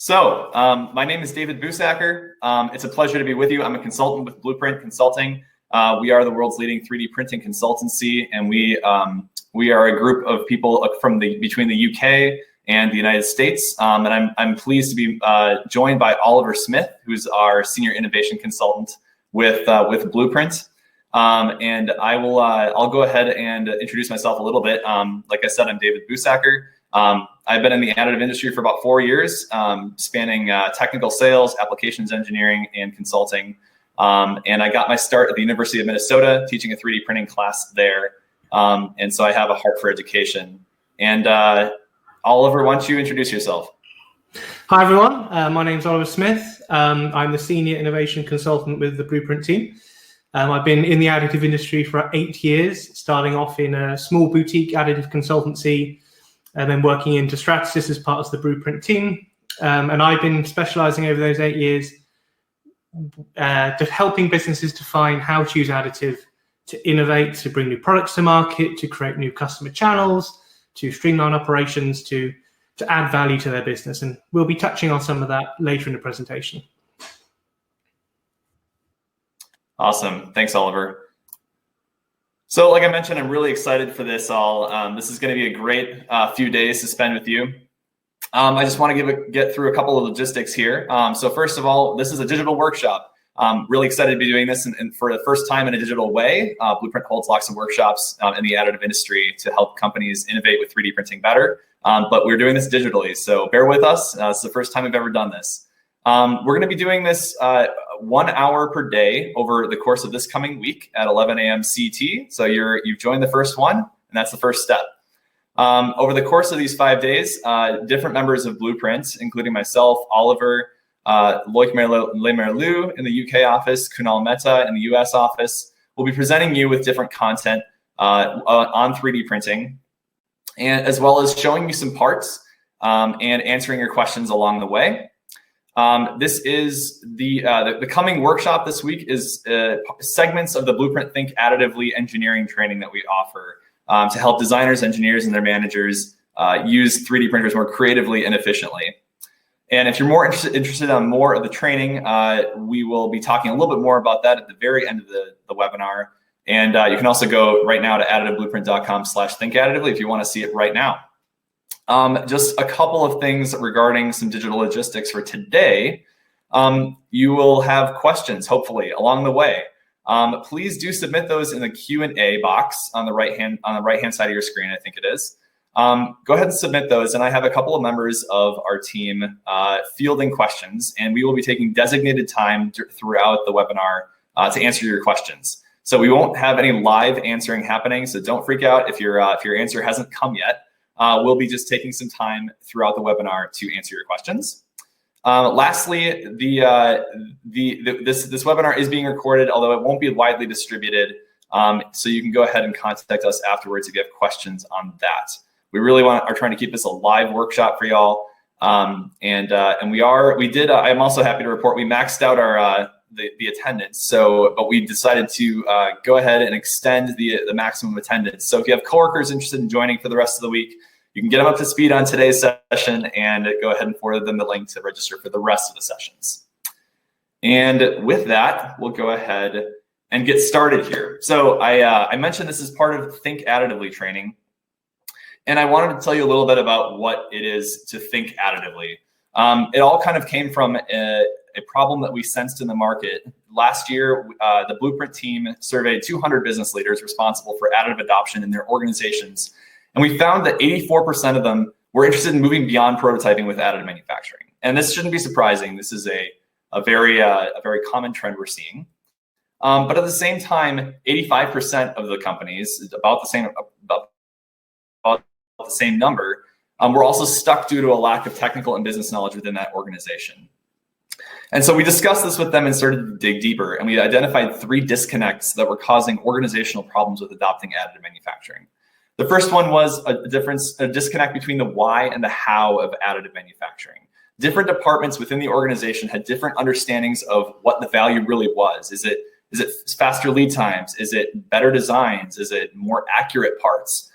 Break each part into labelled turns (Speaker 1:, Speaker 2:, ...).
Speaker 1: My name is David Busacker. It's a pleasure to be with you. I'm a consultant with Blueprint Consulting. We are the world's leading 3D printing consultancy, and we are a group of people from between the UK and the United States. And I'm pleased to be joined by Oliver Smith, who's our senior innovation consultant with Blueprint. And I'll go ahead and introduce myself a little bit. Like I said, I'm David Busacker. I've been in the additive industry for about 4 years, spanning technical sales, applications engineering, and consulting. And I got my start at the University of Minnesota teaching a 3D printing class there. And so I have a heart for education. And Oliver, why don't you introduce yourself?
Speaker 2: Hi, everyone. My name is Oliver Smith. I'm the senior innovation consultant with the Blueprint team. I've been in the additive industry for 8 years, starting off in a small boutique additive consultancy, and then working into Stratasys as part of the Blueprint team. And I've been specializing over those 8 years to helping businesses to find how to use additive to innovate, to bring new products to market, to create new customer channels, to streamline operations, to add value to their business. And we'll be touching on some of that later in the presentation.
Speaker 1: Awesome. Thanks, Oliver. So like I mentioned, I'm really excited for this all. This is going to be a great few days to spend with you. I just want to get through a couple of logistics here. So first of all, this is a digital workshop. I'm really excited to be doing this and for the first time in a digital way. Blueprint holds lots of workshops in the additive industry to help companies innovate with 3D printing better. But we're doing this digitally, so bear with us. It's the first time we've ever done this. We're going to be doing this 1 hour per day over the course of this coming week at 11 a.m. CT. So you've joined the first one, and that's the first step. Over the course of these 5 days, different members of Blueprint, including myself, Oliver, Loic Lemerlu in the UK office, Kunal Mehta in the US office, will be presenting you with different content on 3D printing, and as well as showing you some parts and answering your questions along the way. This is the coming workshop this week is segments of the Blueprint Think Additively engineering training that we offer to help designers, engineers, and their managers use 3D printers more creatively and efficiently. And if you're more interested on more of the training, we will be talking a little bit more about that at the very end of the webinar. And you can also go right now to additiveblueprint.com/thinkadditively if you want to see it right now. Just a couple of things regarding some digital logistics for today. You will have questions, hopefully, along the way. Please do submit those in the Q&A box on the right-hand side of your screen, I think it is. Go ahead and submit those, and I have a couple of members of our team fielding questions, and we will be taking designated time throughout the webinar to answer your questions. So we won't have any live answering happening, so don't freak out if your answer hasn't come yet. We'll be just taking some time throughout the webinar to answer your questions. Lastly, this webinar is being recorded, although it won't be widely distributed. So you can go ahead and contact us afterwards if you have questions on that. We really are trying to keep this a live workshop for y'all. I'm also happy to report we maxed out our the attendance. But we decided to go ahead and extend the maximum attendance. So if you have coworkers interested in joining for the rest of the week, you can get them up to speed on today's session and go ahead and forward them the link to register for the rest of the sessions. And with that, we'll go ahead and get started here. So I mentioned this is part of Think Additively training. And I wanted to tell you a little bit about what it is to think additively. It all kind of came from a problem that we sensed in the market. Last year, the Blueprint team surveyed 200 business leaders responsible for additive adoption in their organizations. And we found that 84% of them were interested in moving beyond prototyping with additive manufacturing. And this shouldn't be surprising. This is a very common trend we're seeing. But at the same time, 85% of the companies, about the same number, were also stuck due to a lack of technical and business knowledge within that organization. And so we discussed this with them and started to dig deeper, and we identified 3 disconnects that were causing organizational problems with adopting additive manufacturing. The first one was a disconnect between the why and the how of additive manufacturing. Different departments within the organization had different understandings of what the value really was. Is it faster lead times? Is it better designs? Is it more accurate parts?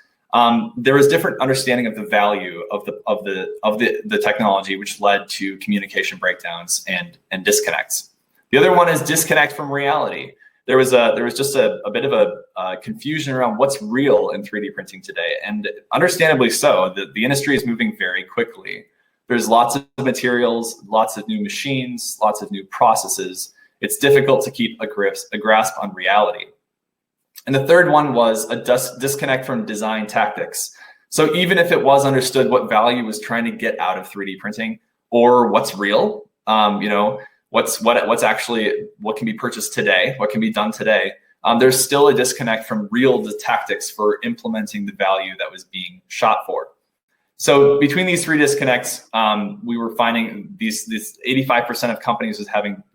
Speaker 1: there was different understanding of the value of the technology, which led to communication breakdowns and disconnects. The other one is disconnect from reality. There was just a bit of a confusion around what's real in 3D printing today, and understandably so. The industry is moving very quickly. There's lots of materials, lots of new machines, lots of new processes. It's difficult to keep a grasp on reality. And the third one was a disconnect from design tactics. So even if it was understood what value was trying to get out of 3D printing or what's real, what's actually what can be purchased today, what can be done today, there's still a disconnect from real tactics for implementing the value that was being shot for. So between these three disconnects, we were finding these 85% of companies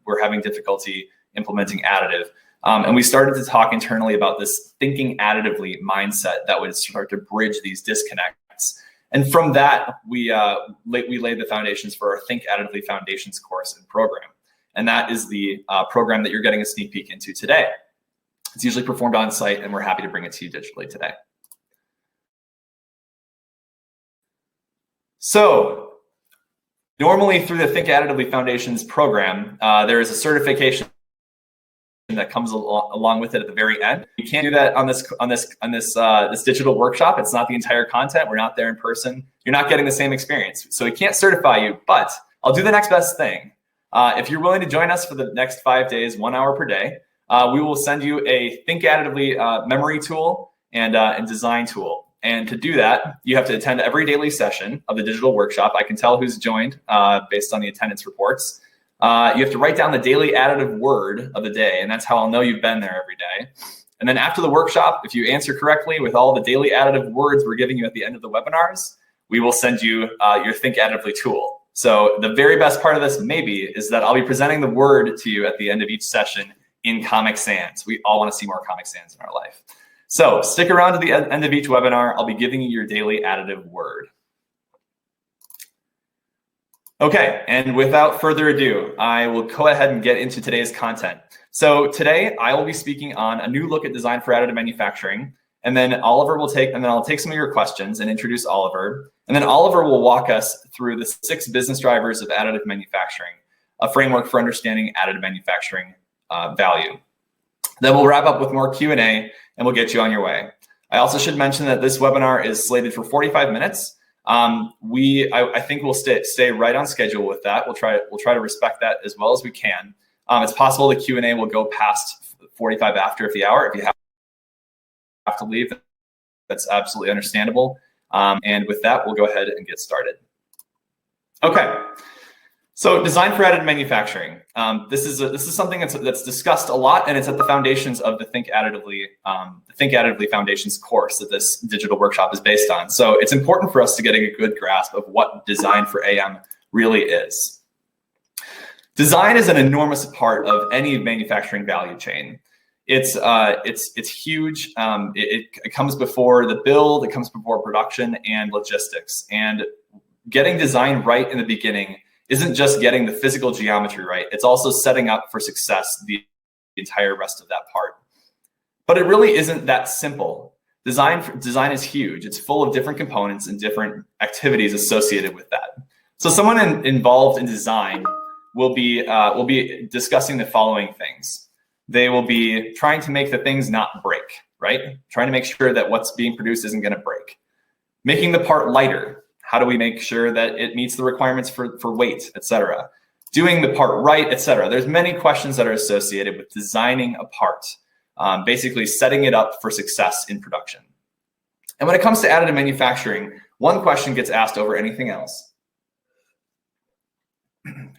Speaker 1: were having difficulty implementing additive. And we started to talk internally about this thinking additively mindset that would start to bridge these disconnects. And from that, we laid the foundations for our Think Additively Foundations course and program. And that is the program that you're getting a sneak peek into today. It's usually performed on site, and we're happy to bring it to you digitally today. So normally through the Think Additively Foundations program, there is a certification that comes along with it at the very end. You can't do that on this digital workshop. It's not the entire content. We're not there in person. You're not getting the same experience. So we can't certify you, but I'll do the next best thing. If you're willing to join us for the next 5 days, 1 hour per day, we will send you a Think Additively memory tool and design tool. And to do that, you have to attend every daily session of the digital workshop. I can tell who's joined based on the attendance reports. You have to write down the daily additive word of the day, and that's how I'll know you've been there every day. And then after the workshop, if you answer correctly with all the daily additive words we're giving you at the end of the webinars, we will send you your Think Additively tool. So the very best part of this maybe is that I'll be presenting the word to you at the end of each session in Comic Sans. We all want to see more Comic Sans in our life. So stick around to the end of each webinar. I'll be giving you your daily additive word. Okay, and without further ado, I will go ahead and get into today's content. So today I will be speaking on a new look at design for additive manufacturing, and then I'll take some of your questions and introduce Oliver, and then Oliver will walk us through the 6 business drivers of additive manufacturing, a framework for understanding additive manufacturing value. Then we'll wrap up with more Q&A, and we'll get you on your way. I also should mention that this webinar is slated for 45 minutes. I think we'll stay right on schedule with that. We'll try to respect that as well as we can. It's possible the Q&A will go past 45 after the hour. If you have to leave, that's absolutely understandable. And with that, we'll go ahead and get started. Okay. So design for additive manufacturing. This is something that's discussed a lot, and it's at the foundations of the Think Additively Foundations course that this digital workshop is based on. So it's important for us to get a good grasp of what design for AM really is. Design is an enormous part of any manufacturing value chain. It's huge. It comes before the build, it comes before production and logistics. And getting design right in the beginning isn't just getting the physical geometry right, it's also setting up for success the entire rest of that part. But it really isn't that simple. Design is huge. It's full of different components and different activities associated with that. So someone involved in design will be discussing the following things. They will be trying to make the things not break, right? Trying to make sure that what's being produced isn't going to break. Making the part lighter. How do we make sure that it meets the requirements for weight, et cetera? Doing the part right, et cetera. There's many questions that are associated with designing a part, basically setting it up for success in production. And when it comes to additive manufacturing, one question gets asked over anything else.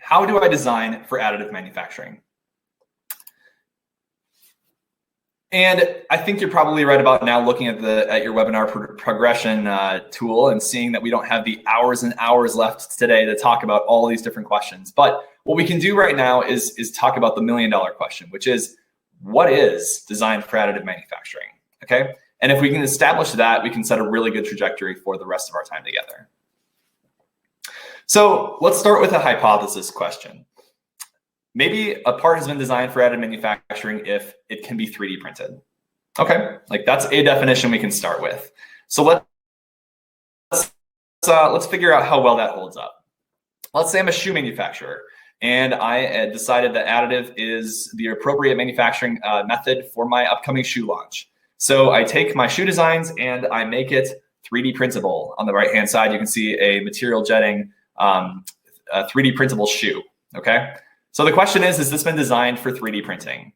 Speaker 1: How do I design for additive manufacturing? And I think you're probably right about now looking at your webinar progression tool and seeing that we don't have the hours and hours left today to talk about all these different questions. But what we can do right now is talk about the million-dollar question, which is, what is design for additive manufacturing? Okay, and if we can establish that, we can set a really good trajectory for the rest of our time together. So let's start with a hypothesis question. Maybe a part has been designed for additive manufacturing if it can be 3D printed. Okay, like that's a definition we can start with. So let's figure out how well that holds up. Let's say I'm a shoe manufacturer and I decided that additive is the appropriate manufacturing method for my upcoming shoe launch. So I take my shoe designs and I make it 3D printable. On the right-hand side, you can see a material jetting a 3D printable shoe, okay? So the question is, has this been designed for 3D printing?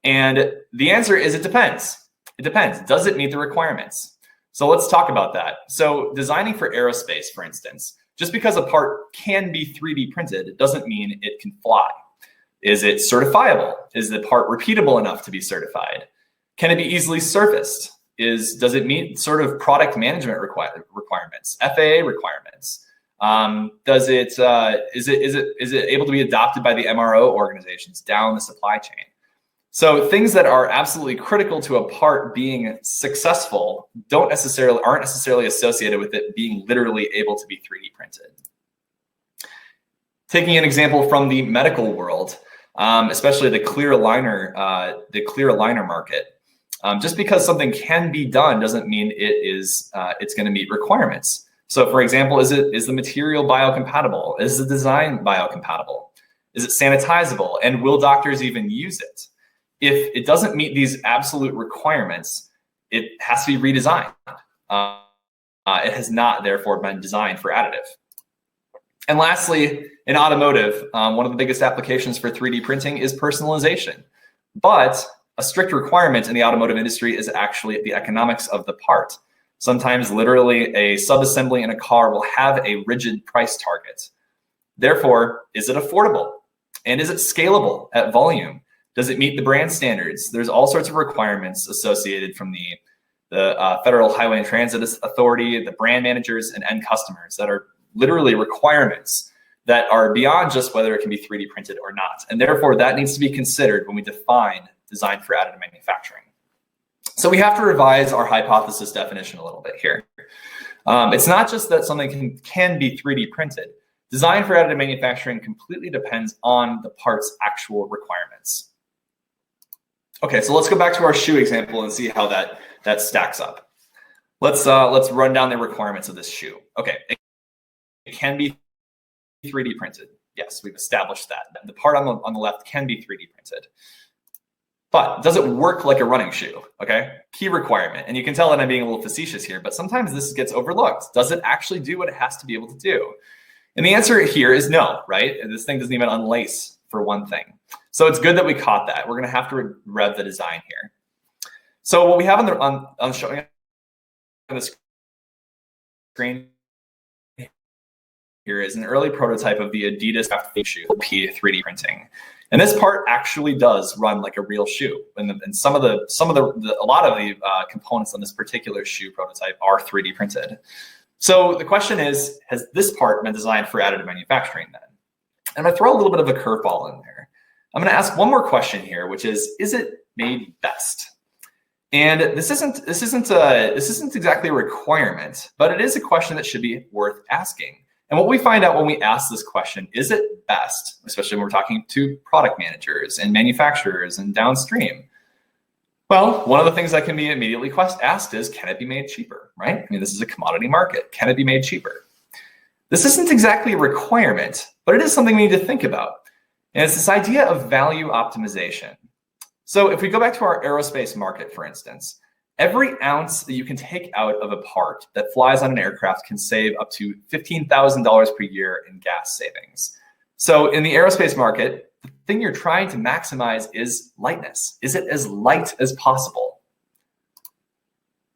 Speaker 1: And the answer is it depends. It depends. Does it meet the requirements? So let's talk about that. So designing for aerospace, for instance, just because a part can be 3D printed doesn't mean it can fly. Is it certifiable? Is the part repeatable enough to be certified? Can it be easily surfaced? Does it meet sort of product management requirements, FAA requirements? Is it able to be adopted by the MRO organizations down the supply chain? So things that are absolutely critical to a part being successful aren't necessarily associated with it being literally able to be 3D printed. Taking an example from the medical world, especially the clear aligner market. Just because something can be done doesn't mean it's going to meet requirements. So, for example, is the material biocompatible? Is the design biocompatible? Is it sanitizable? And will doctors even use it? If it doesn't meet these absolute requirements, it has to be redesigned. It has not, therefore, been designed for additive. And lastly, in automotive, one of the biggest applications for 3D printing is personalization. But a strict requirement in the automotive industry is actually the economics of the part. Sometimes literally a subassembly in a car will have a rigid price target. Therefore, is it affordable? And is it scalable at volume? Does it meet the brand standards? There's all sorts of requirements associated from the Federal Highway and Transit Authority, the brand managers, and end customers that are literally requirements that are beyond just whether it can be 3D printed or not. And therefore, that needs to be considered when we define design for additive manufacturing. So we have to revise our hypothesis definition a little bit here. It's not just that something can be 3D printed. Design for additive manufacturing completely depends on the part's actual requirements. Okay, so let's go back to our shoe example and see how that stacks up. Let's run down the requirements of this shoe. Okay, it can be 3D printed. Yes, we've established that. The part on the left can be 3D printed. But does it work like a running shoe? Okay, key requirement. And you can tell that I'm being a little facetious here, but sometimes this gets overlooked. Does it actually do what it has to be able to do? And the answer here is no, right? And this thing doesn't even unlace, for one thing. So it's good that we caught that. We're going to have to rev the design here. So what we have on showing on the screen here is an early prototype of the Adidas shoe P 3D printing. And this part actually does run like a real shoe. And a lot of the components on this particular shoe prototype are 3D printed. So the question is, has this part been designed for additive manufacturing then? I'm going to throw a little bit of a curveball in there. I'm going to ask one more question here, which is it made best? And this isn't exactly a requirement, but it is a question that should be worth asking. And what we find out when we ask this question, is it best, especially when we're talking to product managers and manufacturers and downstream? Well, one of the things that can be immediately asked is, can it be made cheaper, right? I mean, this is a commodity market. Can it be made cheaper? This isn't exactly a requirement, but it is something we need to think about. And it's this idea of value optimization. So if we go back to our aerospace market, for instance, every ounce that you can take out of a part that flies on an aircraft can save up to $15,000 per year in gas savings. So in the aerospace market, the thing you're trying to maximize is lightness. Is it as light as possible?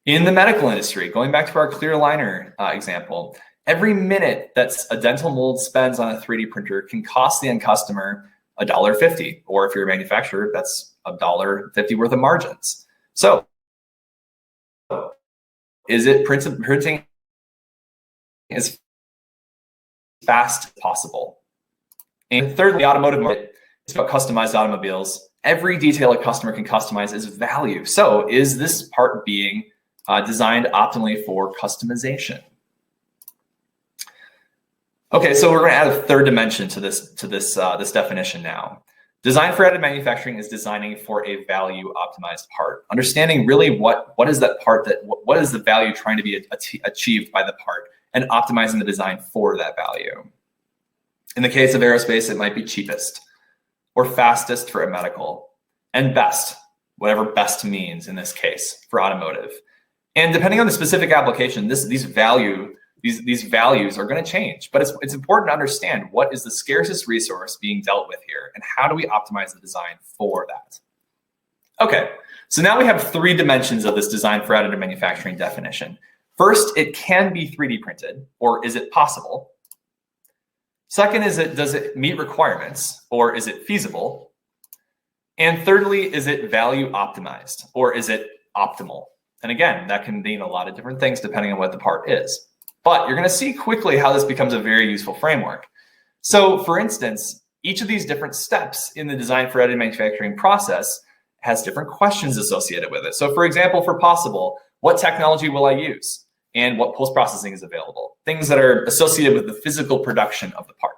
Speaker 1: In the medical industry, going back to our clear aligner example, every minute that a dental mold spends on a 3D printer can cost the end customer $1.50, or if you're a manufacturer, that's $1.50 worth of margins. So is it printing as fast as possible? And thirdly, the automotive market is about customized automobiles. Every detail a customer can customize is value. So is this part being designed optimally for customization? Okay, so we're going to add a third dimension to this definition now. Design for additive manufacturing is designing for a value optimized part. Understanding really what is that part, what is the value trying to be achieved by the part, and optimizing the design for that value. In the case of aerospace, it might be cheapest or fastest for a medical, and best, whatever best means in this case for automotive. And depending on the specific application, these values are going to change, but it's important to understand what is the scarcest resource being dealt with here and how do we optimize the design for that. Okay, so now we have 3 dimensions of this design for additive manufacturing definition. First, it can be 3D printed, or is it possible? Second, does it meet requirements, or is it feasible? And thirdly, is it value optimized, or is it optimal? And again, that can mean a lot of different things depending on what the part is. But you're going to see quickly how this becomes a very useful framework. So for instance, each of these different steps in the design for additive manufacturing process has different questions associated with it. So for example, for possible, what technology will I use? And what post-processing is available? Things that are associated with the physical production of the part.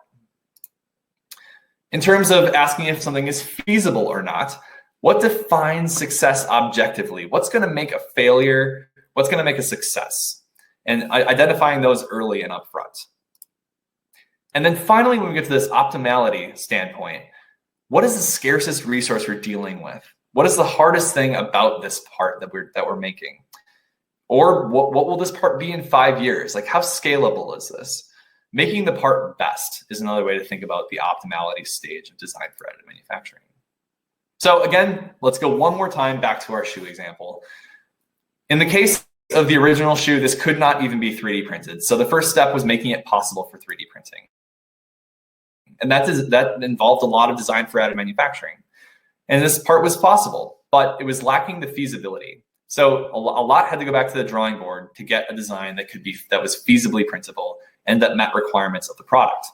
Speaker 1: In terms of asking if something is feasible or not, what defines success objectively? What's going to make a failure? What's going to make a success? And identifying those early and upfront. And then finally, when we get to this optimality standpoint, what is the scarcest resource we're dealing with? What is the hardest thing about this part that we're making? Or what will this part be in 5 years? Like, how scalable is this? Making the part best is another way to think about the optimality stage of design for additive manufacturing. So again, let's go one more time back to our shoe example. In the case of the original shoe, this could not even be 3D printed. So the first step was making it possible for 3D printing. And that involved a lot of design for additive manufacturing. And this part was possible, but it was lacking the feasibility. So a lot had to go back to the drawing board to get a design that was feasibly printable and that met requirements of the product.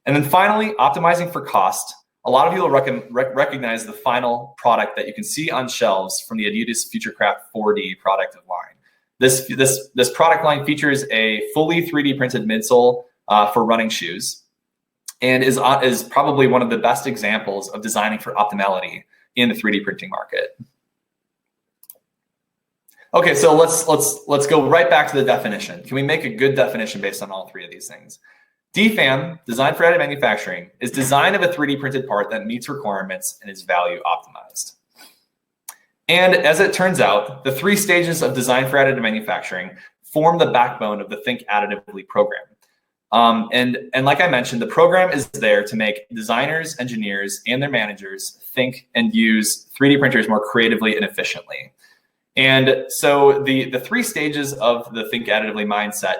Speaker 1: And then finally, optimizing for cost. A lot of people recognize the final product that you can see on shelves from the Adidas Futurecraft 4D product line. This product line features a fully 3D printed midsole for running shoes, and is probably one of the best examples of designing for optimality in the 3D printing market. Okay, so let's go right back to the definition. Can we make a good definition based on all 3 of these things? DFAM, design for additive manufacturing, is design of a 3D printed part that meets requirements and is value optimized. And as it turns out, the 3 stages of design for additive manufacturing form the backbone of the Think Additively program. And like I mentioned, the program is there to make designers, engineers, and their managers think and use 3D printers more creatively and efficiently. And so the 3 stages of the Think Additively mindset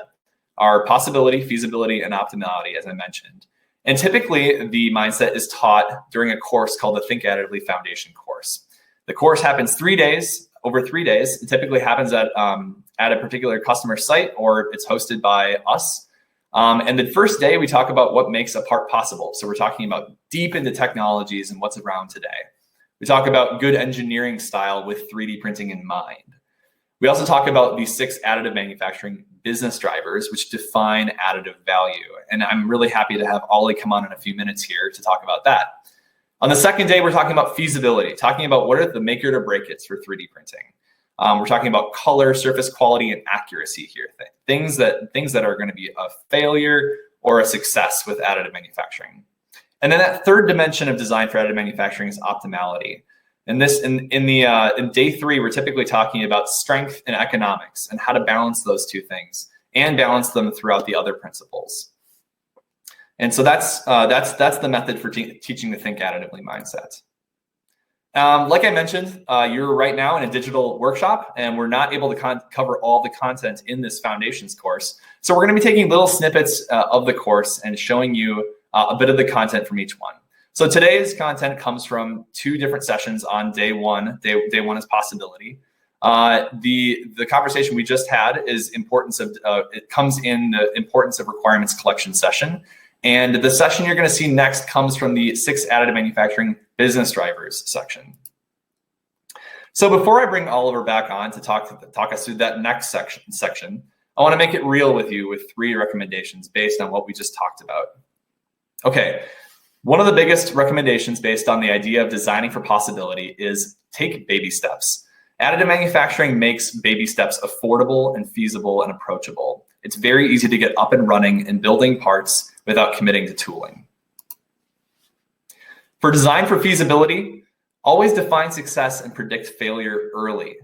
Speaker 1: are possibility, feasibility, and optimality, as I mentioned. And typically, the mindset is taught during a course called the Think Additively Foundation course. The course happens over 3 days. It typically happens at a particular customer site, or it's hosted by us. And the first day, we talk about what makes a part possible. So we're talking about deep into technologies and what's around today. We talk about good engineering style with 3D printing in mind. We also talk about the 6 additive manufacturing business drivers, which define additive value. And I'm really happy to have Ollie come on in a few minutes here to talk about that. On the second day, we're talking about feasibility, talking about what are the make it or break it's for 3D printing. We're talking about color, surface quality, and accuracy here. Things that are going to be a failure or a success with additive manufacturing. And then that third dimension of design for additive manufacturing is optimality. And this in day 3, we're typically talking about strength and economics and how to balance those 2 things and balance them throughout the other principles. And so that's the method for teaching the Think Additively mindset. Like I mentioned, you're right now in a digital workshop, and we're not able to cover all the content in this foundations course. So we're going to be taking little snippets of the course and showing you a bit of the content from each one. So today's content comes from 2 different sessions on day 1. Day 1 is possibility. The conversation we just had is it comes in the importance of requirements collection session. And the session you're going to see next comes from the 6 additive manufacturing business drivers section. So before I bring Oliver back on to talk us through that next section, I want to make it real with you with 3 recommendations based on what we just talked about. Okay, One of the biggest recommendations based on the idea of designing for possibility is take baby steps. Additive manufacturing makes baby steps affordable and feasible and approachable. It's very easy to get up and running and building parts without committing to tooling. For design for feasibility, always define success and predict failure early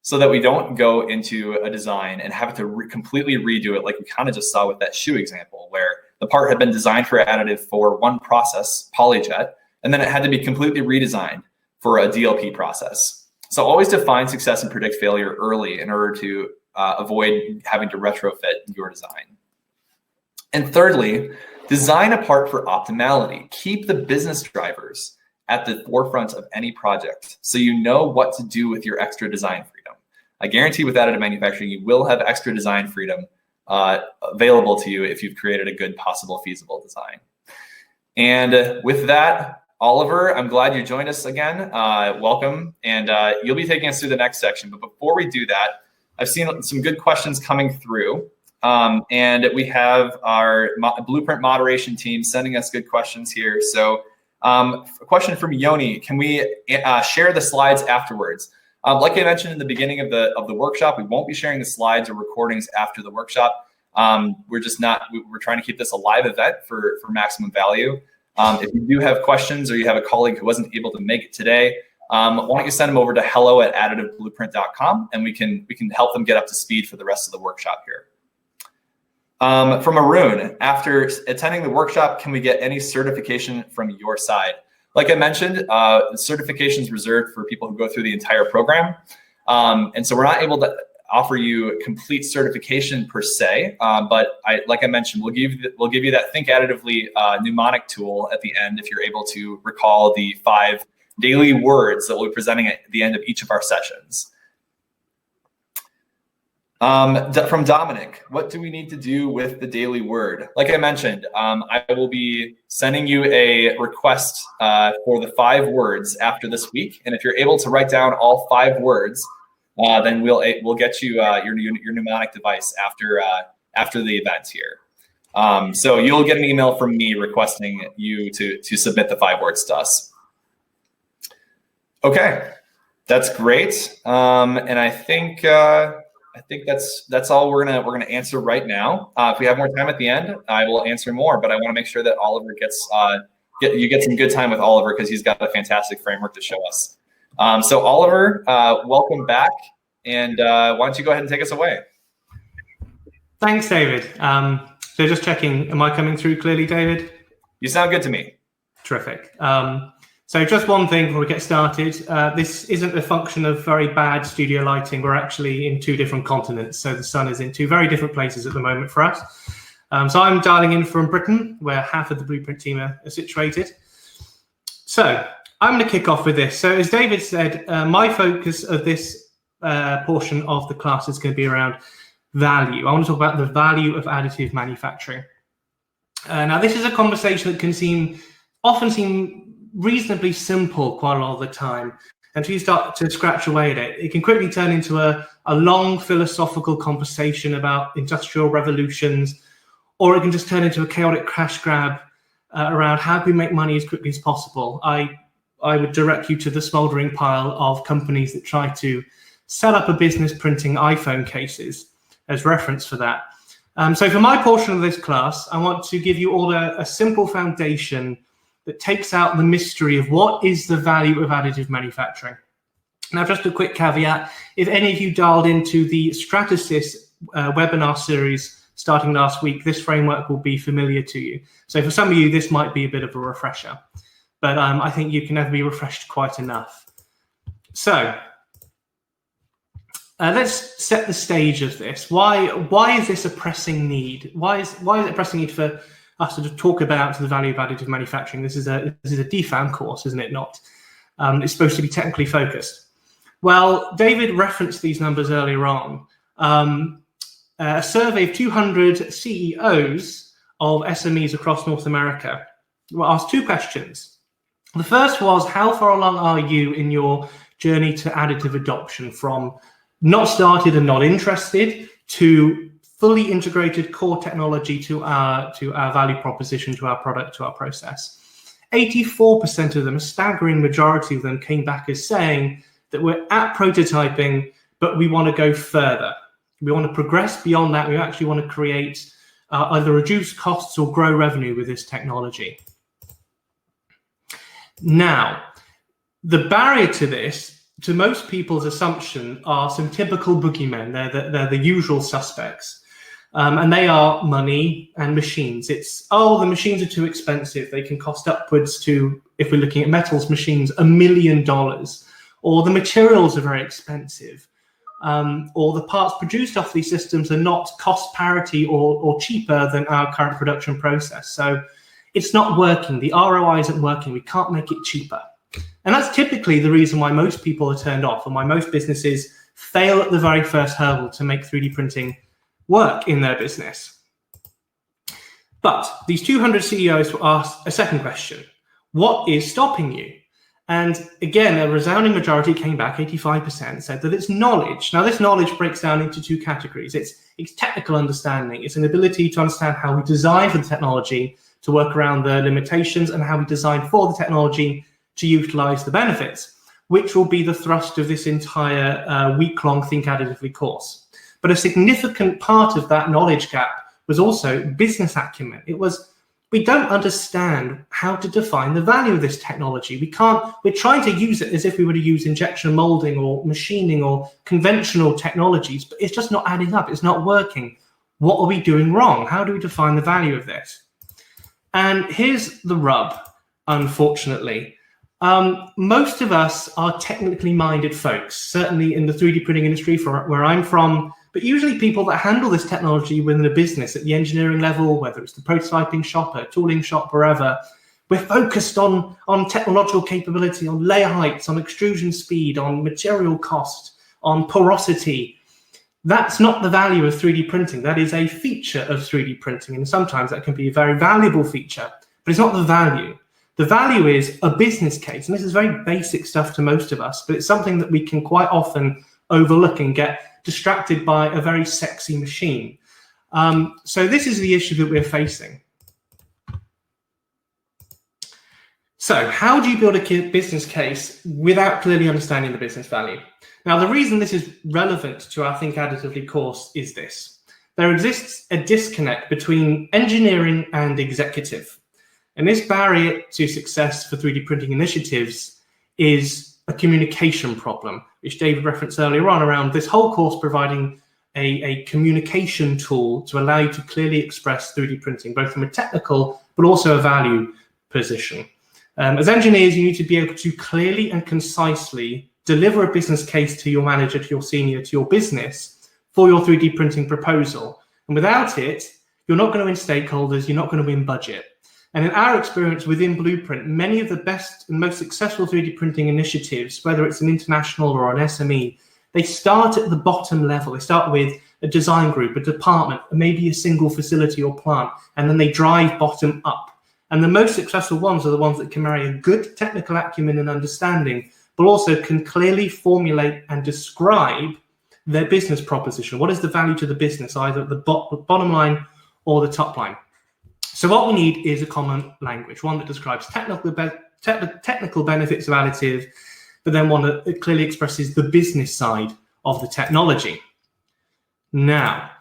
Speaker 1: so that we don't go into a design and have to completely redo it like we kind of just saw with that shoe example where the part had been designed for additive for one process, polyjet, and then it had to be completely redesigned for a DLP process. So always define success and predict failure early in order to avoid having to retrofit your design. And thirdly, design a part for optimality. Keep the business drivers at the forefront of any project so you know what to do with your extra design freedom. I guarantee with additive manufacturing, you will have extra design freedom available to you if you've created a good possible feasible design. And with that, Oliver, I'm glad you joined us again. Welcome. And you'll be taking us through the next section. But before we do that, I've seen some good questions coming through. And we have our Blueprint moderation team sending us good questions here. So a question from Yoni, can we share the slides afterwards? Like I mentioned in the beginning of the workshop, we won't be sharing the slides or recordings after the workshop. We're trying to keep this a live event for maximum value. If you do have questions or you have a colleague who wasn't able to make it today, why don't you send them over to hello@additiveblueprint.com and we can help them get up to speed for the rest of the workshop here. From Arun, after attending the workshop, can we get any certification from your side? Like I mentioned, certification is reserved for people who go through the entire program. And so we're not able to offer you complete certification per se, but like I mentioned, we'll give you that Think Additively mnemonic tool at the end if you're able to recall the 5 daily words that we'll be presenting at the end of each of our sessions. From Dominic, what do we need to do with the daily word? Like I mentioned, I will be sending you a request for the 5 words after this week. And if you're able to write down all 5 words, then we'll get you your mnemonic device after the event here. So you'll get an email from me requesting you to submit the 5 words to us. Okay, that's great. And I think that's all we're gonna answer right now. If we have more time at the end, I will answer more. But I want to make sure that Oliver gets some good time with Oliver because he's got a fantastic framework to show us. So Oliver, welcome back, and why don't you go ahead and take us away?
Speaker 2: Thanks, David. So just checking, am I coming through clearly, David?
Speaker 1: You sound good to me.
Speaker 2: Terrific. So just one thing before we get started. This isn't a function of very bad studio lighting. We're actually in 2 different continents. So the sun is in 2 very different places at the moment for us. So I'm dialing in from Britain, where half of the Blueprint team are situated. So I'm going to kick off with this. So as David said, my focus of this portion of the class is going to be around value. I want to talk about the value of additive manufacturing. Now, this is a conversation that can often seem reasonably simple quite a lot of the time. Until you start to scratch away at it, it can quickly turn into a long philosophical conversation about industrial revolutions, or it can just turn into a chaotic crash grab around how do we make money as quickly as possible. I would direct you to the smoldering pile of companies that try to set up a business printing iPhone cases as reference for that. So for my portion of this class, I want to give you all a simple foundation that takes out the mystery of what is the value of additive manufacturing. Now, just a quick caveat, if any of you dialed into the Stratasys webinar series starting last week, this framework will be familiar to you. So for some of you, this might be a bit of a refresher, but I think you can never be refreshed quite enough. So let's set the stage of this. Why is this a pressing need? Why is it a pressing need for us to talk about the value of additive manufacturing? This is a DFAM course, isn't it not? It's supposed to be technically focused. Well, David referenced these numbers earlier on. A survey of 200 CEOs of SMEs across North America were asked 2 questions. The first was, how far along are you in your journey to additive adoption, from not started and not interested to fully integrated core technology to our value proposition, to our product, to our process? 84% of them, a staggering majority of them, came back as saying that we're at prototyping, but we want to go further. We want to progress beyond that. We actually want to create either reduce costs or grow revenue with this technology. Now, the barrier to this, to most people's assumption, are some typical boogeymen. They're the usual suspects. And they are money and machines. It's, oh, the machines are too expensive. They can cost upwards to, if we're looking at metals machines, $1 million. Or the materials are very expensive. Or the parts produced off these systems are not cost parity or cheaper than our current production process. So it's not working. The ROI isn't working. We can't make it cheaper. And that's typically the reason why most people are turned off and why most businesses fail at the very first hurdle to make 3D printing work in their business. But these 200 CEOs were asked a second question. What is stopping you? And again, a resounding majority came back, 85%, said that it's knowledge. Now, this knowledge breaks down into two categories. It's technical understanding. It's an ability to understand how we design for the technology to work around the limitations and how we design for the technology to utilize the benefits, which will be the thrust of this entire week-long Think Additively course. But a significant part of that knowledge gap was also business acumen. It was, we don't understand how to define the value of this technology. We're trying to use it as if we were to use injection molding or machining or conventional technologies, but it's just not adding up. It's not working. What are we doing wrong? How do we define the value of this? And here's the rub, unfortunately. Most of us are technically minded folks, certainly in the 3D printing industry where I'm from, but usually people that handle this technology within a business at the engineering level, whether it's the prototyping shop, a tooling shop, wherever, we're focused on technological capability, on layer heights, on extrusion speed, on material cost, on porosity. That's not the value of 3D printing. That is a feature of 3D printing, and sometimes that can be a very valuable feature, but it's not the value. The value is a business case, and this is very basic stuff to most of us, but it's something that we can quite often overlook and get distracted by a very sexy machine. So this is the issue that we're facing. So how do you build a business case without clearly understanding the business value? Now, the reason this is relevant to our Think Additively course is this. There exists a disconnect between engineering and executive. And this barrier to success for 3D printing initiatives is a communication problem, which David referenced earlier on, around this whole course providing a communication tool to allow you to clearly express 3D printing, both from a technical but also a value position. As engineers, you need to be able to clearly and concisely deliver a business case to your manager, to your senior, to your business for your 3D printing proposal. And without it, you're not going to win stakeholders, you're not going to win budget. And in our experience within Blueprint, many of the best and most successful 3D printing initiatives, whether it's an international or an SME, they start at the bottom level. They start with a design group, a department, maybe a single facility or plant, and then they drive bottom up. And the most successful ones are the ones that can marry a good technical acumen and understanding, but also can clearly formulate and describe their business proposition. What is the value to the business, either at the bottom line or the top line? So what we need is a common language, one that describes technical benefits of additive, but then one that clearly expresses the business side of the technology. Now,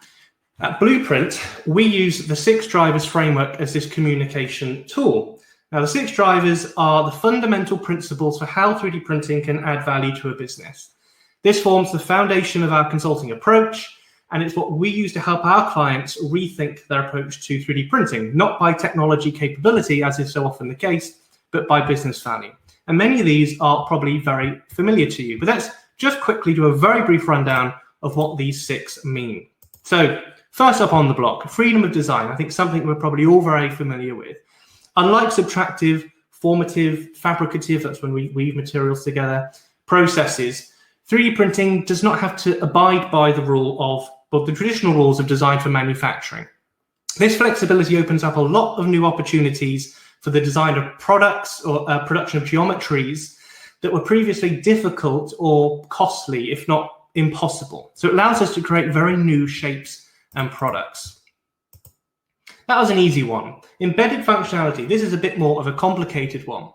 Speaker 2: at Blueprint, we use the 6 drivers framework as this communication tool. Now, the 6 drivers are the fundamental principles for how 3D printing can add value to a business. This forms the foundation of our consulting approach, and it's what we use to help our clients rethink their approach to 3D printing, not by technology capability, as is so often the case, but by business value. And many of these are probably very familiar to you, but let's just quickly do a very brief rundown of what these 6 mean. So first up on the block, freedom of design. I think something we're probably all very familiar with. Unlike subtractive, formative, fabricative, that's when we weave materials together, processes, 3D printing does not have to abide by the rule of the traditional rules of design for manufacturing. This flexibility opens up a lot of new opportunities for the design of products or production of geometries that were previously difficult or costly, if not impossible. So it allows us to create very new shapes and products. That was an easy one. Embedded functionality. This is a bit more of a complicated one.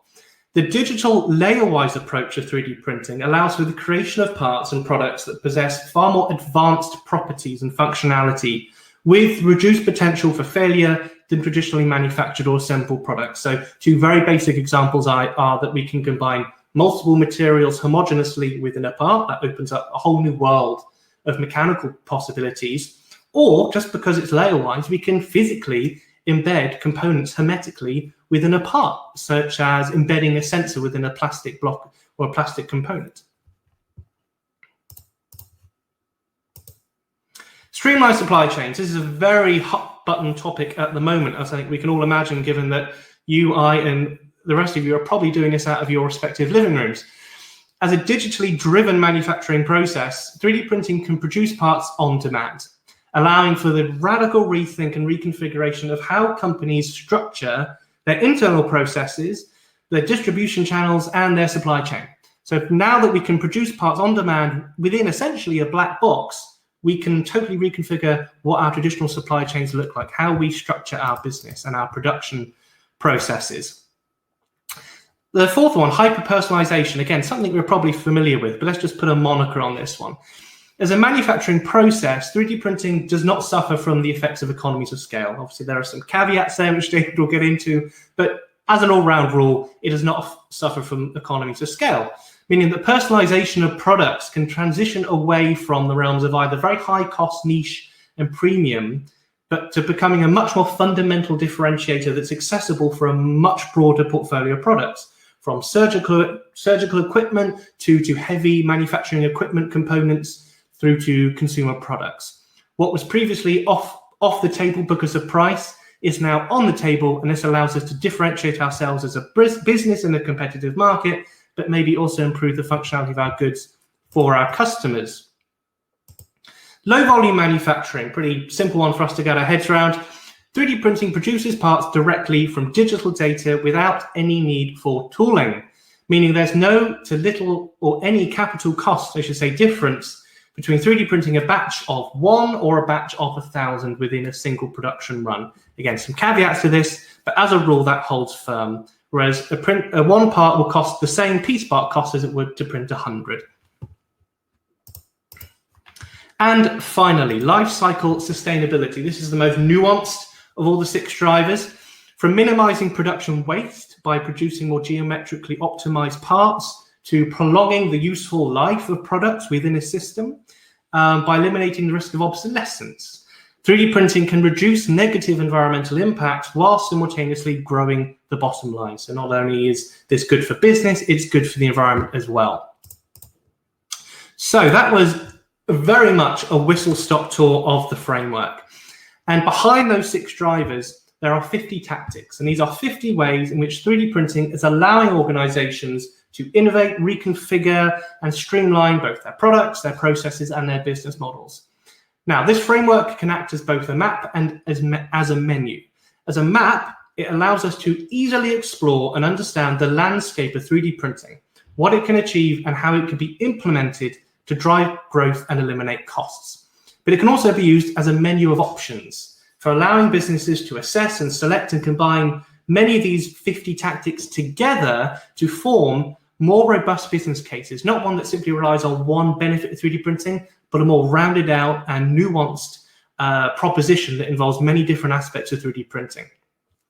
Speaker 2: The digital layer-wise approach of 3D printing allows for the creation of parts and products that possess far more advanced properties and functionality with reduced potential for failure than traditionally manufactured or assembled products. So two very basic examples are that we can combine multiple materials homogeneously within a part. That opens up a whole new world of mechanical possibilities. Or just because it's layer-wise, we can physically embed components hermetically within a part, such as embedding a sensor within a plastic block or a plastic component. Streamlined supply chains. This is a very hot button topic at the moment, as I think we can all imagine, given that you, I, and the rest of you are probably doing this out of your respective living rooms. As a digitally driven manufacturing process, 3D printing can produce parts on demand, allowing for the radical rethink and reconfiguration of how companies structure their internal processes, their distribution channels, and their supply chain. So now that we can produce parts on demand within essentially a black box, we can totally reconfigure what our traditional supply chains look like, how we structure our business and our production processes. The fourth one, hyper-personalization. Again, something we're probably familiar with, but let's just put a moniker on this one. As a manufacturing process, 3D printing does not suffer from the effects of economies of scale. Obviously, there are some caveats there, which David will get into, but as an all-round rule, it does not suffer from economies of scale, meaning that personalization of products can transition away from the realms of either very high-cost, niche, and premium, but to becoming a much more fundamental differentiator that's accessible for a much broader portfolio of products, from surgical equipment to heavy manufacturing equipment components, through to consumer products. What was previously off the table because of price is now on the table, and this allows us to differentiate ourselves as a business in a competitive market, but maybe also improve the functionality of our goods for our customers. Low volume manufacturing, pretty simple one for us to get our heads around. 3D printing produces parts directly from digital data without any need for tooling, meaning there's no to little or any capital cost, I should say, difference between 3D printing a batch of 1 or a batch of 1,000 within a single production run. Again, some caveats to this, but as a rule, that holds firm. Whereas a one part will cost the same piece part cost as it would to print 100. And finally, life cycle sustainability. This is the most nuanced of all the 6 drivers. From minimizing production waste by producing more geometrically optimized parts, to prolonging the useful life of products within a system by eliminating the risk of obsolescence. 3D printing can reduce negative environmental impacts while simultaneously growing the bottom line. So not only is this good for business, it's good for the environment as well. So that was very much a whistle-stop tour of the framework. And behind those 6 drivers, there are 50 tactics. And these are 50 ways in which 3D printing is allowing organizations to innovate, reconfigure, and streamline both their products, their processes, and their business models. Now, this framework can act as both a map and as a menu. As a map, it allows us to easily explore and understand the landscape of 3D printing, what it can achieve, and how it can be implemented to drive growth and eliminate costs. But it can also be used as a menu of options for allowing businesses to assess and select and combine many of these 50 tactics together to form more robust business cases, not one that simply relies on one benefit of 3D printing, but a more rounded out and nuanced proposition that involves many different aspects of 3D printing.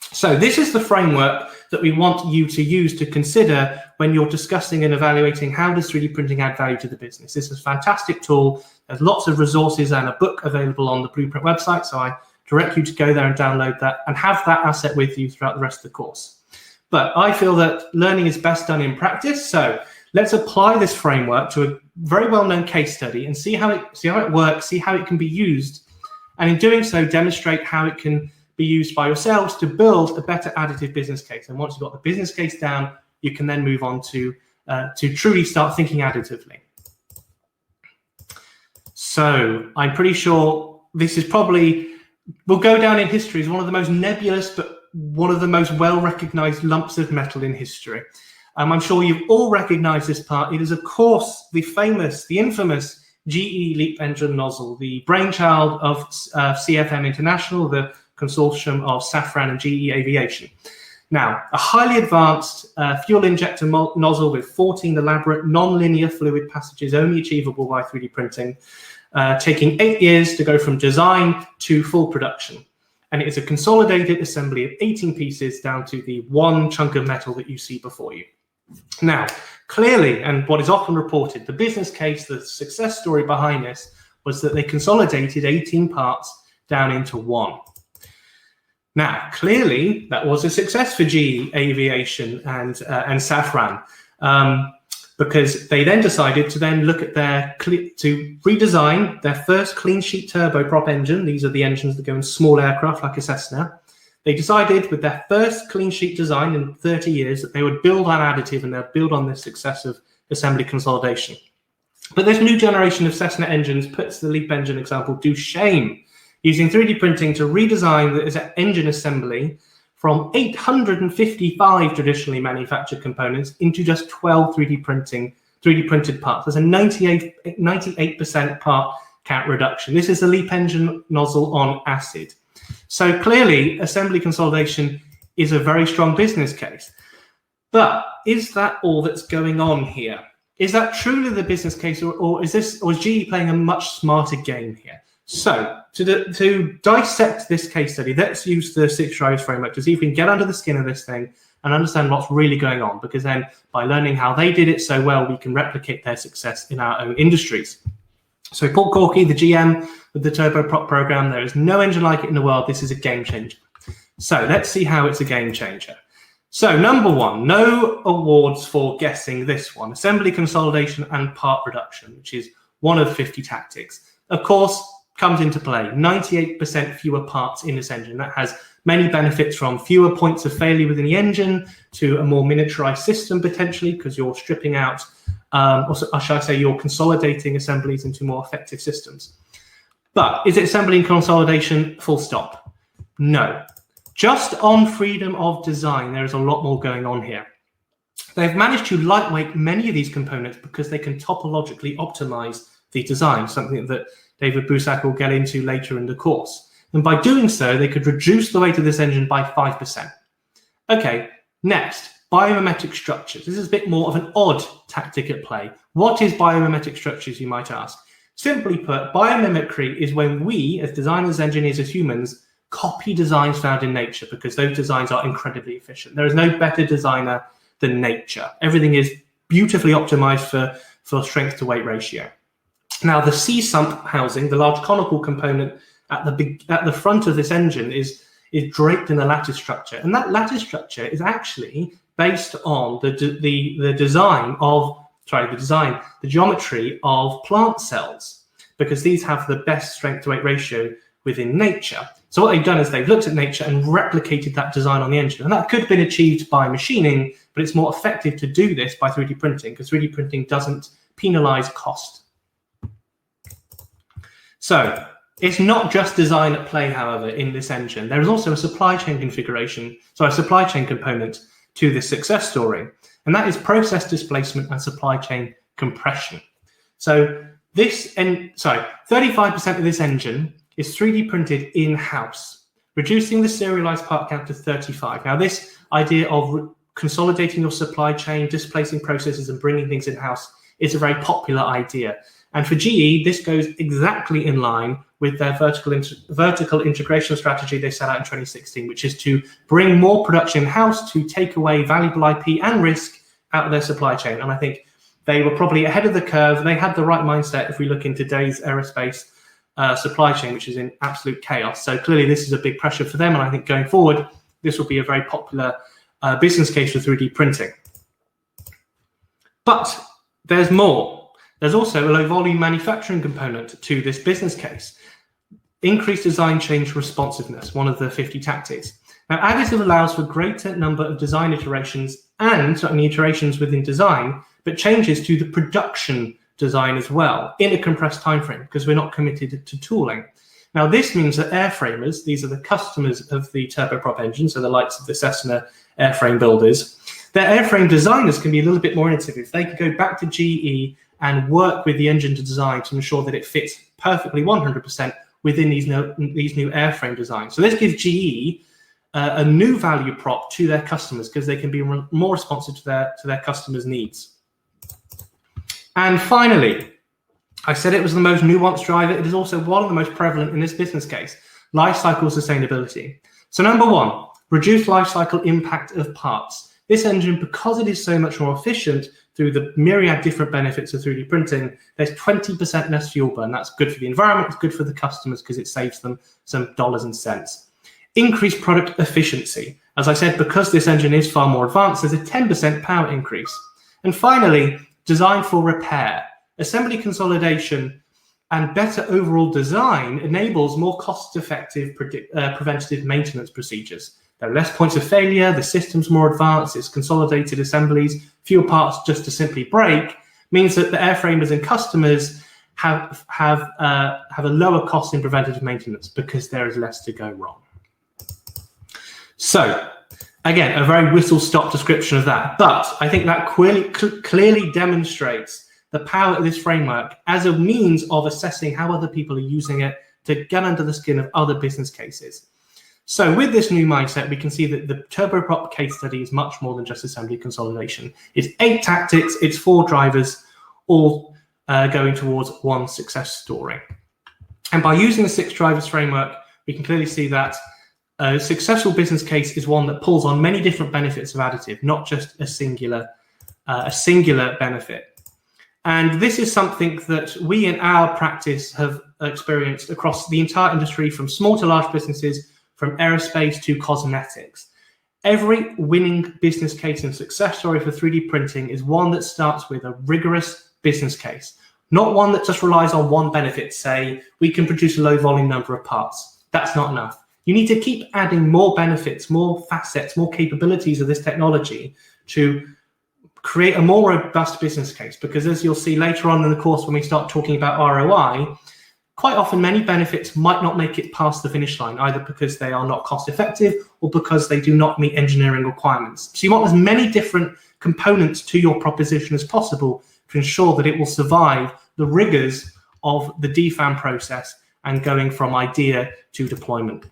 Speaker 2: So this is the framework that we want you to use to consider when you're discussing and evaluating how does 3D printing add value to the business. This is a fantastic tool. There's lots of resources and a book available on the Blueprint website, so I direct you to go there and download that and have that asset with you throughout the rest of the course. But I feel that learning is best done in practice. So let's apply this framework to a very well-known case study and see how it works, see how it can be used, and in doing so, demonstrate how it can be used by yourselves to build a better additive business case. And once you've got the business case down, you can then move on to truly start thinking additively. So I'm pretty sure this is probably, will go down in history as one of the most nebulous, but one of the most well-recognized lumps of metal in history. I'm sure you've all recognized this part. It is, of course, the infamous GE LEAP engine nozzle, the brainchild of CFM International, the consortium of Safran and GE Aviation. Now, a highly advanced fuel injector nozzle with 14 elaborate non-linear fluid passages only achievable by 3D printing, taking 8 years to go from design to full production. And it is a consolidated assembly of 18 pieces down to the one chunk of metal that you see before you. Now, clearly, and what is often reported, the business case, the success story behind this was that they consolidated 18 parts down into one. Now, clearly, that was a success for GE Aviation and Safran, because they then decided to then look at to redesign their first clean sheet turboprop engine. These are the engines that go in small aircraft like a Cessna. They decided with their first clean sheet design in 30 years that they would build on additive and they'd build on this success of assembly consolidation. But this new generation of Cessna engines puts the LEAP engine example to shame, using 3D printing to redesign the engine assembly from 855 traditionally manufactured components into just 12 3D printed parts. There's a 98% part count reduction. This is the LEAP engine nozzle on acid. So clearly, assembly consolidation is a very strong business case. But is that all that's going on here? Is that truly the business case, or is GE playing a much smarter game here? So to dissect this case study, let's use the 6 drivers framework to see if we can get under the skin of this thing and understand what's really going on, because then by learning how they did it so well, we can replicate their success in our own industries. So Paul Corky, the GM of the turboprop program, there is no engine like it in the world. This is a game changer. So let's see how it's a game changer. So number one, no awards for guessing this one: assembly consolidation and part reduction, which is one of 50 tactics. Of course, comes into play. 98% fewer parts in this engine. That has many benefits, from fewer points of failure within the engine to a more miniaturized system potentially, because you're stripping out, or shall I say, you're consolidating assemblies into more effective systems. But is it assembly and consolidation full stop? No. Just on freedom of design, there is a lot more going on here. They've managed to lightweight many of these components because they can topologically optimize the design, something that David Busak will get into later in the course. And by doing so, they could reduce the weight of this engine by 5%. Okay, next, biomimetic structures. This is a bit more of an odd tactic at play. What is biomimetic structures, you might ask? Simply put, biomimicry is when we, as designers, engineers, as humans, copy designs found in nature, because those designs are incredibly efficient. There is no better designer than nature. Everything is beautifully optimized for strength to weight ratio. Now, the C-sump housing, the large conical component at the front of this engine, is draped in a lattice structure, and that lattice structure is actually based on the geometry of plant cells, because these have the best strength to weight ratio within nature. So what they've done is they've looked at nature and replicated that design on the engine, and that could have been achieved by machining, but it's more effective to do this by 3D printing, because 3D printing doesn't penalize cost. So it's not just design at play, however, in this engine. There is also a supply chain component to this success story, and that is process displacement and supply chain compression. So 35% of this engine is 3D printed in-house, reducing the serialized part count to 35. Now, this idea of consolidating your supply chain, displacing processes, and bringing things in-house is a very popular idea. And for GE, this goes exactly in line with their vertical integration strategy they set out in 2016, which is to bring more production in-house to take away valuable IP and risk out of their supply chain. And I think they were probably ahead of the curve. They had the right mindset if we look in today's aerospace supply chain, which is in absolute chaos. So clearly this is a big pressure for them. And I think going forward, this will be a very popular business case for 3D printing. But there's more. There's also a low volume manufacturing component to this business case. Increased design change responsiveness, one of the 50 tactics. Now, additive allows for greater number of design iterations and certainly iterations within design, but changes to the production design as well in a compressed time frame, because we're not committed to tooling. Now, this means that airframers, these are the customers of the turboprop engine, so the likes of the Cessna airframe builders, their airframe designers can be a little bit more innovative. They could go back to GE and work with the engine to design to ensure that it fits perfectly 100% within these new airframe designs. So this gives GE a new value prop to their customers because they can be more responsive to their customers' needs. And finally, I said it was the most nuanced driver. It is also one of the most prevalent in this business case, life cycle sustainability. So number one, reduce life cycle impact of parts. This engine, because it is so much more efficient through the myriad different benefits of 3D printing, there's 20% less fuel burn. That's good for the environment, it's good for the customers because it saves them some dollars and cents. Increase product efficiency. As I said, because this engine is far more advanced, there's a 10% power increase. And finally, design for repair. Assembly consolidation and better overall design enables more cost-effective preventative maintenance procedures. There are less points of failure, the system's more advanced, it's consolidated assemblies, fewer parts just to simply break, means that the airframers and customers have a lower cost in preventative maintenance because there is less to go wrong. So, again, a very whistle-stop description of that, but I think that clearly demonstrates the power of this framework as a means of assessing how other people are using it to get under the skin of other business cases. So with this new mindset, we can see that the turboprop case study is much more than just assembly consolidation. It's 8 tactics, it's 4 drivers, all going towards one success story. And by using the 6 drivers framework, we can clearly see that a successful business case is one that pulls on many different benefits of additive, not just a singular benefit. And this is something that we in our practice have experienced across the entire industry, from small to large businesses, from aerospace to cosmetics. Every winning business case and success story for 3D printing is one that starts with a rigorous business case, not one that just relies on one benefit, say, we can produce a low volume number of parts. That's not enough. You need to keep adding more benefits, more facets, more capabilities of this technology to create a more robust business case, because as you'll see later on in the course when we start talking about ROI, quite often many benefits might not make it past the finish line, either because they are not cost effective or because they do not meet engineering requirements. So you want as many different components to your proposition as possible to ensure that it will survive the rigors of the DFAM process and going from idea to deployment.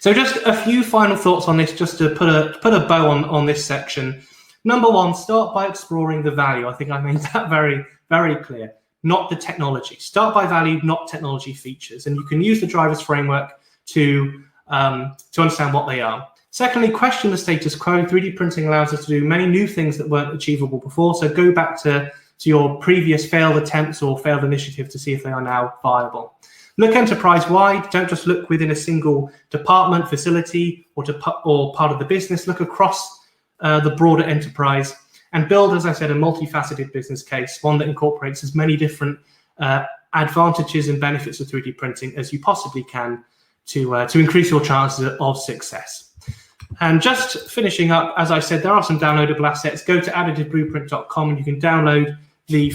Speaker 2: So just a few final thoughts on this, just to put a bow on this section. Number one, start by exploring the value. I think I made that very, very clear. Not the technology. Start by value, not technology features. And you can use the drivers framework to understand what they are. Secondly, question the status quo. 3D printing allows us to do many new things that weren't achievable before. So go back to your previous failed attempts or failed initiative to see if they are now viable. Look enterprise-wide. Don't just look within a single department, facility, or part of the business. Look across the broader enterprise and build, as I said, a multifaceted business case, one that incorporates as many different advantages and benefits of 3D printing as you possibly can to increase your chances of success. And just finishing up, as I said, there are some downloadable assets. Go to additiveblueprint.com and you can download the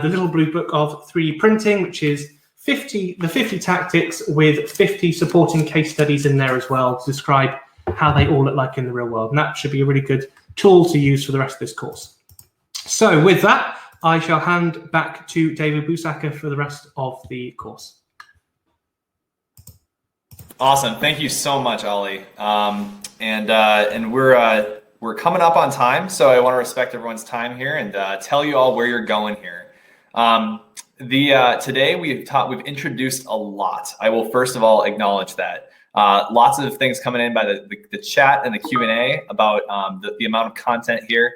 Speaker 2: little blue book of 3D printing, which is the 50 tactics with 50 supporting case studies in there as well to describe how they all look like in the real world. And that should be a really good tool to use for the rest of this course. So with that, I shall hand back to David Busacker for the rest of the course.
Speaker 1: Awesome. Thank you so much, Ollie. And we're coming up on time, so I want to respect everyone's time here and tell you all where you're going here. Today we've introduced a lot. I will first of all acknowledge that. Lots of things coming in by the chat and the Q&A about the amount of content here.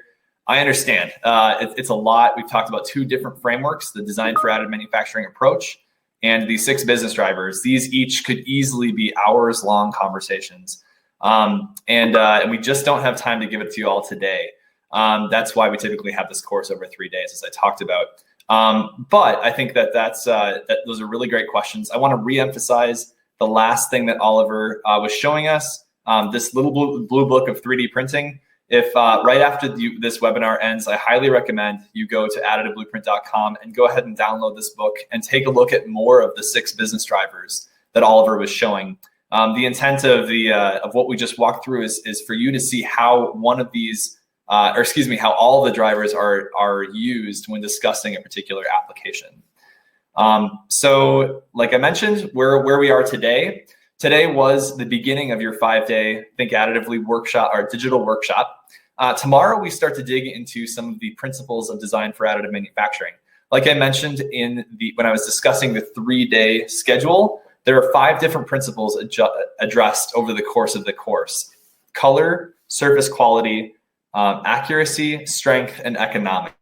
Speaker 1: I understand. It's a lot. We've talked about 2 different frameworks, the design for additive manufacturing approach and the 6 business drivers. These each could easily be hours-long conversations. And we just don't have time to give it to you all today. That's why we typically have this course over 3 days, as I talked about. But I think that those are really great questions. I want to reemphasize the last thing that Oliver was showing us, this little blue book of 3D printing. If right after this webinar ends, I highly recommend you go to additiveblueprint.com and go ahead and download this book and take a look at more of the 6 business drivers that Oliver was showing. The intent of what we just walked through is for you to see how one of these, how all the drivers are used when discussing a particular application. So like I mentioned, where we are today. Today was the beginning of your 5-day Think Additively workshop or digital workshop. Tomorrow, we start to dig into some of the principles of design for additive manufacturing. Like I mentioned when I was discussing the 3-day schedule, there are 5 different principles addressed over the course of the course: color, surface quality, accuracy, strength, and economics.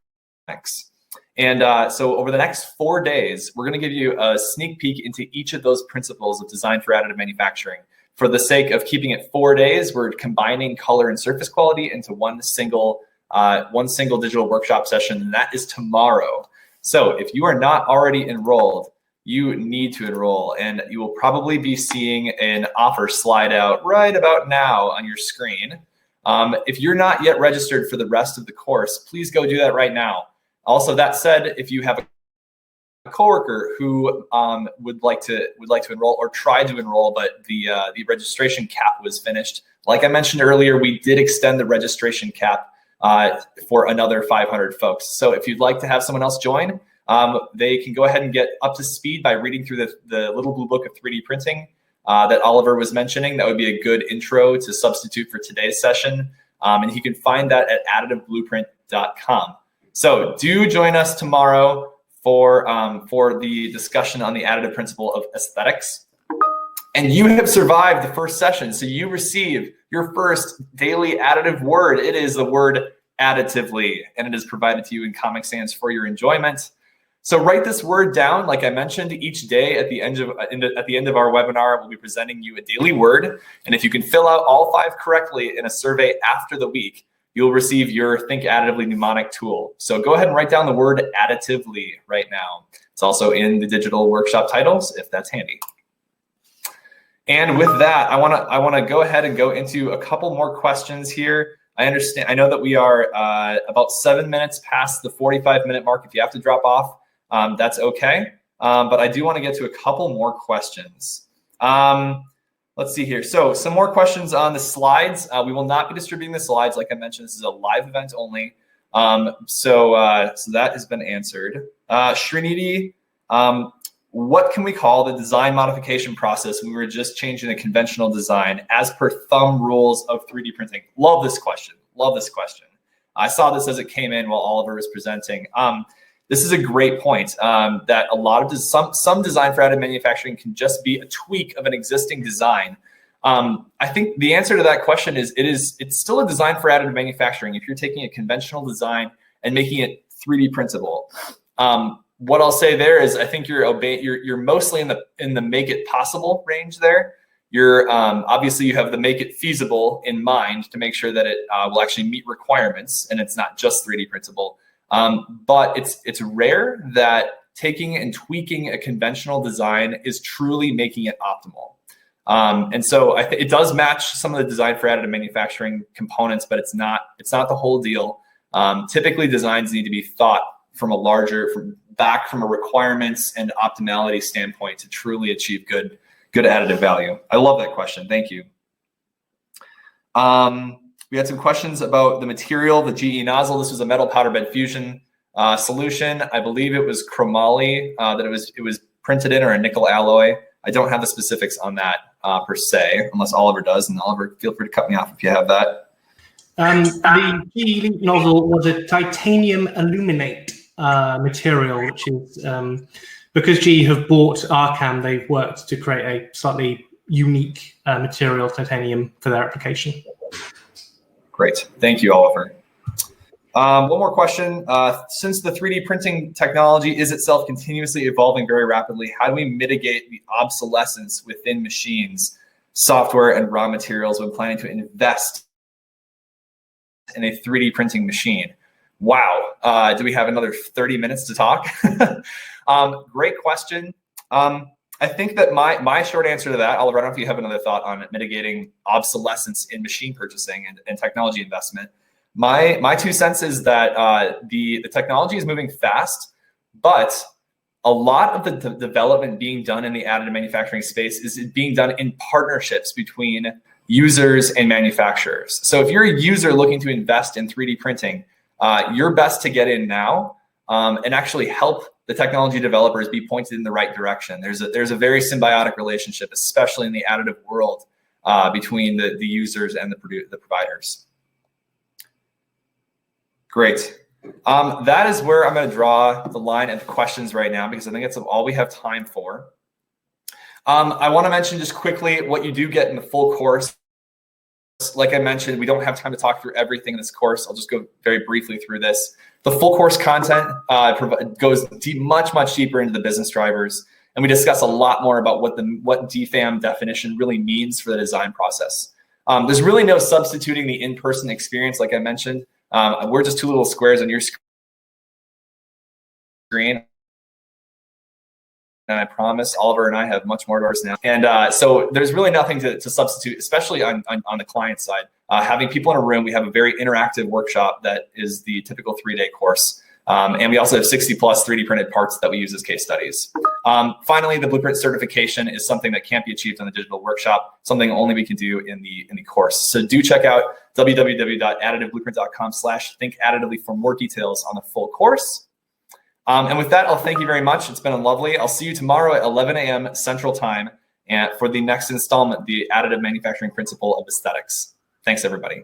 Speaker 1: And so over the next 4 days, we're going to give you a sneak peek into each of those principles of design for additive manufacturing. For the sake of keeping it 4 days, we're combining color and surface quality into one single digital workshop session, and that is tomorrow. So if you are not already enrolled, you need to enroll, and you will probably be seeing an offer slide out right about now on your screen. If you're not yet registered for the rest of the course, please go do that right now. Also, that said, if you have a coworker who would like to enroll or try to enroll, but the registration cap was finished, like I mentioned earlier, we did extend the registration cap for another 500 folks. So if you'd like to have someone else join, they can go ahead and get up to speed by reading through the little blue book of 3D printing that Oliver was mentioning. That would be a good intro to substitute for today's session. And you can find that at additiveblueprint.com. So do join us tomorrow for the discussion on the additive principle of aesthetics. And you have survived the first session, so you receive your first daily additive word. It is the word additively, and it is provided to you in Comic Sans for your enjoyment. So write this word down. Like I mentioned, each day at the end of our webinar, we'll be presenting you a daily word. And if you can fill out all 5 correctly in a survey after the week, you'll receive your Think Additively mnemonic tool. So go ahead and write down the word additively right now. It's also in the digital workshop titles, if that's handy. And with that, I want to go ahead and go into a couple more questions here. I know that we are about 7 minutes past the 45-minute mark. If you have to drop off, that's okay. But I do want to get to a couple more questions. Let's see here. So some more questions on the slides. We will not be distributing the slides. Like I mentioned, this is a live event only. So that has been answered. Srinidhi, what can we call the design modification process when we were just changing the conventional design as per thumb rules of 3D printing? Love this question. Love this question. I saw this as it came in while Oliver was presenting. This is a great point, that a lot of some design for additive manufacturing can just be a tweak of an existing design. I think the answer to that question is it's still a design for additive manufacturing if you're taking a conventional design and making it 3D printable. What I'll say there is I think you're mostly in the make it possible range there. You're obviously you have the make it feasible in mind to make sure that it will actually meet requirements and it's not just 3D printable. But it's rare that taking and tweaking a conventional design is truly making it optimal. And so it does match some of the design for additive manufacturing components, but it's not the whole deal. Typically, designs need to be thought from a requirements and optimality standpoint to truly achieve good additive value. I love that question. Thank you. We had some questions about the material, the GE nozzle. This was a metal powder bed fusion solution. I believe it was chromoly that it was printed in, or a nickel alloy. I don't have the specifics on that per se, unless Oliver does. And Oliver, feel free to cut me off if you have that.
Speaker 2: The GE Leap nozzle was a titanium aluminate material, which is because GE have bought Arcam, they've worked to create a slightly unique material, titanium, for their application.
Speaker 1: Great. Thank you, Oliver. One more question. Since the 3D printing technology is itself continuously evolving very rapidly, how do we mitigate the obsolescence within machines, software, and raw materials when planning to invest in a 3D printing machine? Wow. Do we have another 30 minutes to talk? Great question. I think that my short answer to that, Oliver, I don't know if you have another thought on mitigating obsolescence in machine purchasing and technology investment. My 2 cents is that the technology is moving fast, but a lot of the development being done in the additive manufacturing space is being done in partnerships between users and manufacturers. So if you're a user looking to invest in 3D printing, you're best to get in now. and actually help the technology developers be pointed in the right direction. There's a very symbiotic relationship, especially in the additive world, between the users and the providers. Great. That is where I'm going to draw the line at the questions right now, because I think it's all we have time for. I want to mention just quickly what you do get in the full course. Like I mentioned, we don't have time to talk through everything in this course. I'll just go very briefly through this. The full course content goes much deeper into the business drivers, and we discuss a lot more about what DFAM definition really means for the design process. There's really no substituting the in-person experience, like I mentioned. We're just two little squares on your screen. And I promise Oliver and I have much more to us now. And so there's really nothing to substitute, especially on the client side. Having people in a room, we have a very interactive workshop that is the typical 3-day course. And we also have 60+ 3D printed parts that we use as case studies. Finally, the Blueprint certification is something that can't be achieved on the digital workshop, something only we can do in the course. So do check out www.additiveblueprint.com/thinkadditively for more details on the full course. And with that, I'll thank you very much. It's been lovely. I'll see you tomorrow at 11 a.m. Central Time and for the next installment, the Additive Manufacturing Principle of Aesthetics. Thanks, everybody.